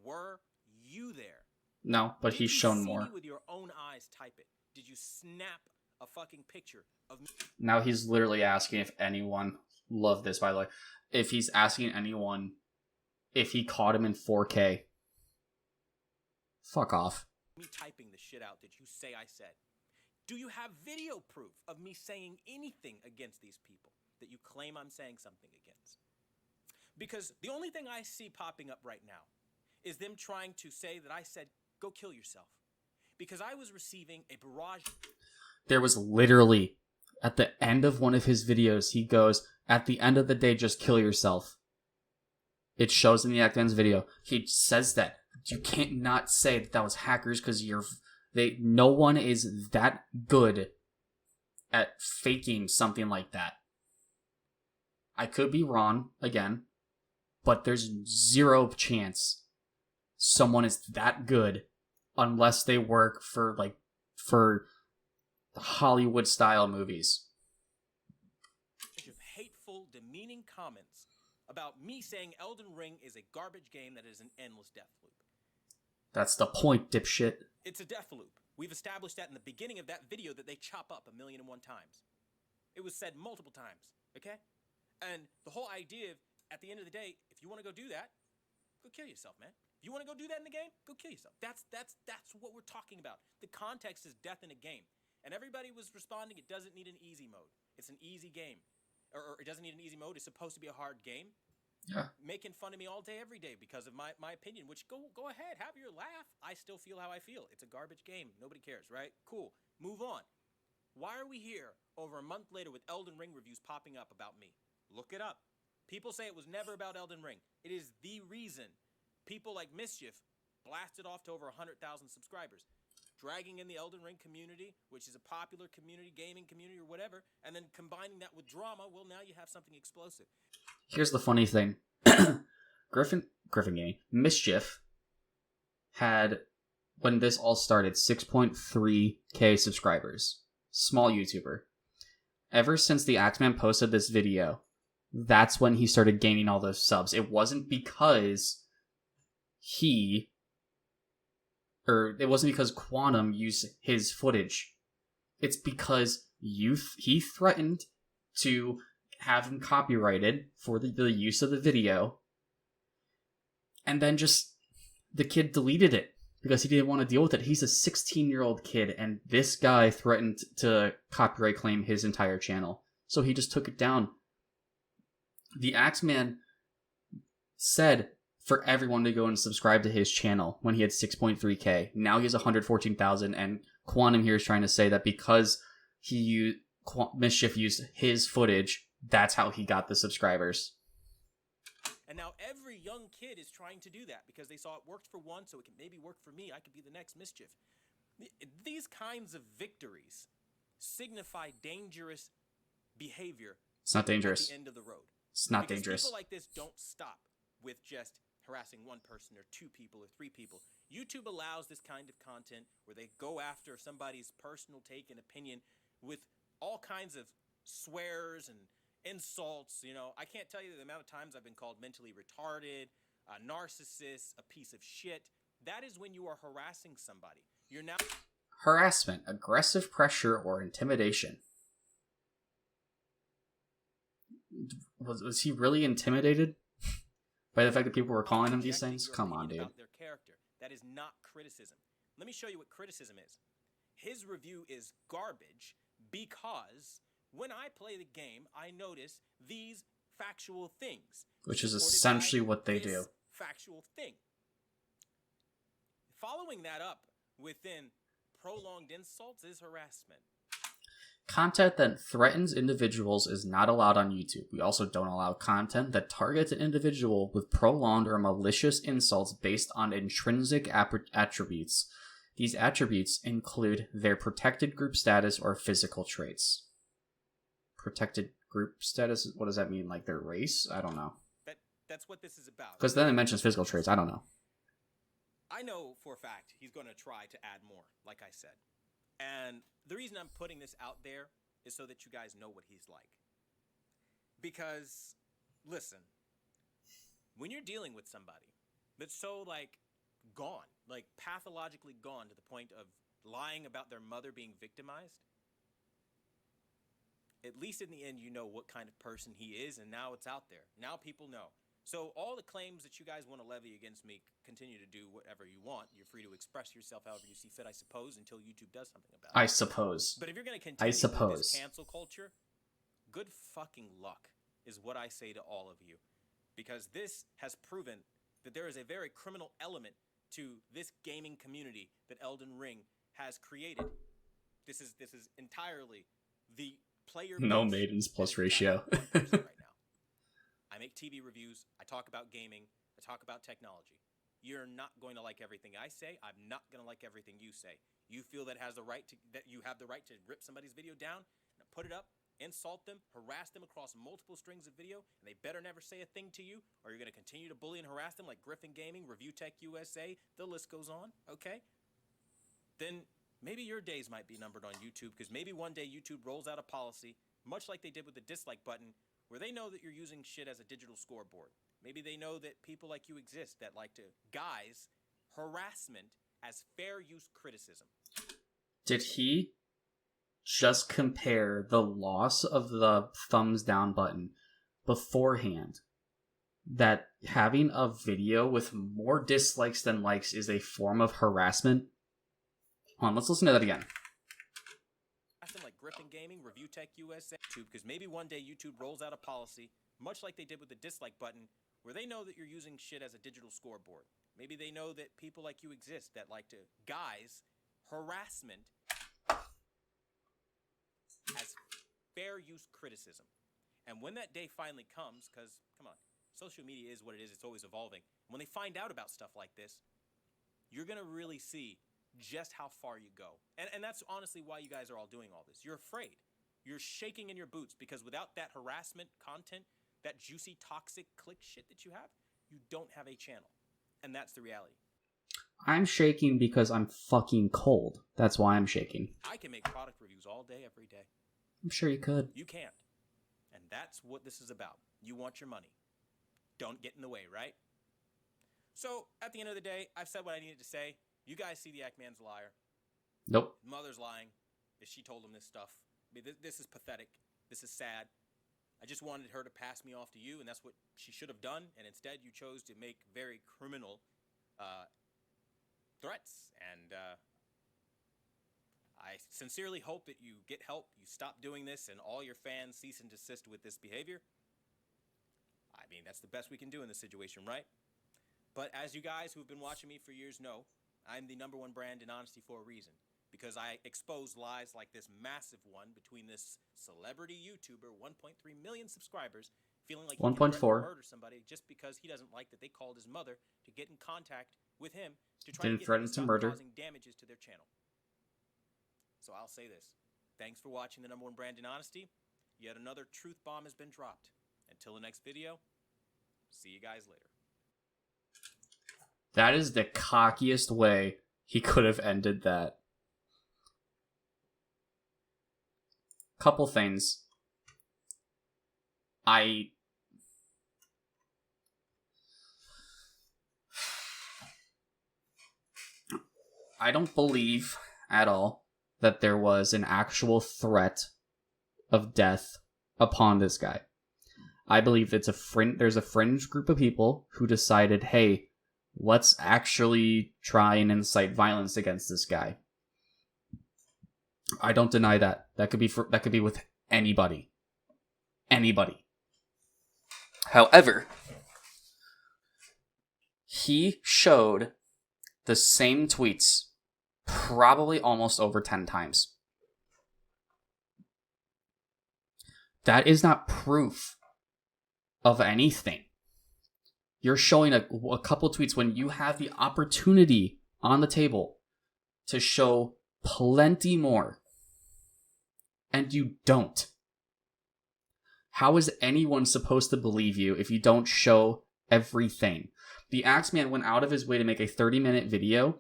Were you there? No, but Did he's you shown see more. me with your own eyes type it? Did you snap a fucking picture of me? Now he's literally asking if anyone... Love this, by the way. If he's asking anyone if he caught him in 4K. Fuck off. Me typing the shit out that you say I said. Do you have video proof of me saying anything against these people that you claim I'm saying something against? Because the only thing I see popping up right now is them trying to say that I said, go kill yourself. Because I was receiving a barrage. There was literally, at the end of one of his videos, he goes, at the end of the day, just kill yourself. It shows in the Actman's video. He says that. You can't not say that was hackers because no one is that good at faking something like that. I could be wrong, again, but there's zero chance someone is that good unless they work for Hollywood-style movies. Of hateful, demeaning comments about me saying Elden Ring is a garbage game that is an endless death loop. That's the point, dipshit. It's a death loop. We've established that in the beginning of that video that they chop up 1,000,001 times. It was said multiple times, okay? And the whole idea of, at the end of the day, if you want to go do that, go kill yourself, man. If you want to go do that in the game, go kill yourself. That's what we're talking about. The context is death in a game. And everybody was responding, it doesn't need an easy mode. It's an easy game. Or it doesn't need an easy mode. It's supposed to be a hard game. Yeah. Making fun of me all day, every day because of my opinion, which go ahead, have your laugh. I still feel how I feel. It's a garbage game. Nobody cares, right? Cool. Move on. Why are we here over a month later with Elden Ring reviews popping up about me? Look it up. People say it was never about Elden Ring. It is the reason people like Mischief blasted off to over 100,000 subscribers. Dragging in the Elden Ring community, which is a popular community, gaming community or whatever, and then combining that with drama, well, now you have something explosive. Here's the funny thing. Griffin Gaming, Mischief had, when this all started, 6.3k subscribers. Small YouTuber. Ever since the Axeman posted this video, that's when he started gaining all those subs. It wasn't because it wasn't because Quantum used his footage. It's because he threatened to have him copyrighted for the use of the video, and then just the kid deleted it because he didn't want to deal with it. He's a 16-year-old kid, and this guy threatened to copyright claim his entire channel, so he just took it down. The Axeman said for everyone to go and subscribe to his channel when he had 6.3k. Now he has 114,000, and Quantum here is trying to say that because Mischief used his footage, that's how he got the subscribers. And now every young kid is trying to do that because they saw it worked for one, so it can maybe work for me. I could be the next Mischief. These kinds of victories signify dangerous behavior. It's not dangerous. At the end of the road. It's not because dangerous. People like this don't stop with just harassing one person or two people or three people. YouTube allows this kind of content where they go after somebody's personal take and opinion with all kinds of swears and insults. You know, I can't tell you the amount of times I've been called mentally retarded, a narcissist, a piece of shit. That is when you are harassing somebody. You're now Harassment, aggressive pressure, or intimidation. Was he really intimidated by the fact that people were calling him these things? Come on, dude. Their character. That is not criticism. Let me show you what criticism is. His review is garbage because when I play the game, I notice these factual things. Which is essentially what they do. Factual thing. Following that up within prolonged insults is harassment. Content that threatens individuals is not allowed on YouTube. We also don't allow content that targets an individual with prolonged or malicious insults based on intrinsic attributes. These attributes include their protected group status or physical traits. Protected group status? What does that mean? Like their race? I don't know. That's what this is about. Because then it mentions physical traits. I don't know. I know for a fact he's going to try to add more, like I said. And the reason I'm putting this out there is so that you guys know what he's like. Because, listen, when you're dealing with somebody that's so, like, gone, like pathologically gone to the point of lying about their mother being victimized, at least in the end, you know what kind of person he is, and now it's out there. Now people know. So all the claims that you guys want to levy against me, continue to do whatever you want. You're free to express yourself however you see fit, I suppose, until YouTube does something about it. I suppose. But if you're going to continue with this cancel culture, good fucking luck is what I say to all of you. Because this has proven that there is a very criminal element to this gaming community that Elden Ring has created. This is entirely the player... No maidens plus ratio. Right now. I make TV reviews, I talk about gaming, I talk about technology. You're not going to like everything I say, I'm not going to like everything you say. You feel that you have the right to rip somebody's video down, put it up, insult them, harass them across multiple strings of video, and they better never say a thing to you, or you're going to continue to bully and harass them like Griffin Gaming, Review Tech USA, the list goes on, okay? Then maybe your days might be numbered on YouTube, because maybe one day YouTube rolls out a policy, much like they did with the dislike button, where they know that you're using shit as a digital scoreboard. Maybe they know that people like you exist that like to guise harassment as fair use criticism. Did he just compare the loss of the thumbs down button beforehand, that having a video with more dislikes than likes is a form of harassment? Hold on, let's listen to that again. Like Griffin Gaming, Review Tech USA, because maybe one day YouTube rolls out a policy, much like they did with the dislike button, where they know that you're using shit as a digital scoreboard. Maybe they know that people like you exist that like to guise harassment as fair use criticism. And when that day finally comes, because, come on, social media is what it is, it's always evolving. When they find out about stuff like this, you're going to really see just how far you go. And that's honestly why you guys are all doing all this. You're afraid. You're shaking in your boots because without that harassment content, that juicy, toxic click shit that you have, you don't have a channel. And that's the reality. I'm shaking because I'm fucking cold. That's why I'm shaking. I can make product reviews all day, every day. I'm sure you could. You can't. And that's what this is about. You want your money. Don't get in the way, right? So, at the end of the day, I've said what I needed to say. You guys see the Ackman's a liar. Nope. Mother's lying. If she told him this stuff. I mean, this is pathetic. This is sad. I just wanted her to pass me off to you, and that's what she should have done. And instead, you chose to make very criminal threats. And I sincerely hope that you get help, you stop doing this, and all your fans cease and desist with this behavior. I mean, that's the best we can do in this situation, right? But as you guys who've been watching me for years know, I'm the #1 brand in honesty for a reason. Because I expose lies like this massive one between this celebrity YouTuber, 1.3 million subscribers, feeling like he can threaten to murder somebody just because he doesn't like that they called his mother to get in contact with him to try to get him to stop causing damages to their channel. So I'll say this. Thanks for watching the #1 brand in honesty. Yet another truth bomb has been dropped. Until the next video, see you guys later. That is the cockiest way he could have ended that. couple things. I don't believe at all that there was an actual threat of death upon this guy. I believe there's a fringe group of people who decided, hey, let's actually try and incite violence against this guy. I don't deny that. That could be with anybody. Anybody. However, he showed the same tweets probably almost over 10 times. That is not proof of anything. You're showing a couple tweets when you have the opportunity on the table to show plenty more, and you don't. How is anyone supposed to believe you if you don't show everything? The Axeman went out of his way to make a 30-minute video.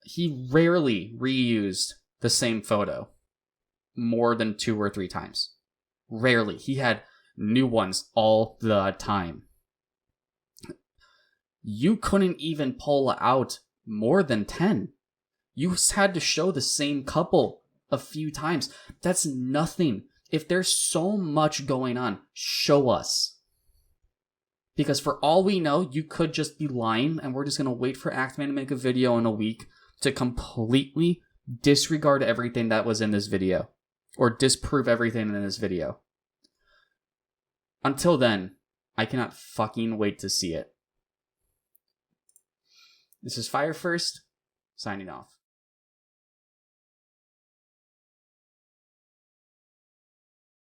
He rarely reused the same photo more than 2 or 3 times. Rarely. He had new ones all the time. You couldn't even pull out more than 10. You had to show the same couple a few times. That's nothing. If there's so much going on, show us. Because for all we know, you could just be lying, and we're just going to wait for Axeman to make a video in a week to completely disregard everything that was in this video. Or disprove everything in this video. Until then, I cannot fucking wait to see it. This is Fire First, signing off.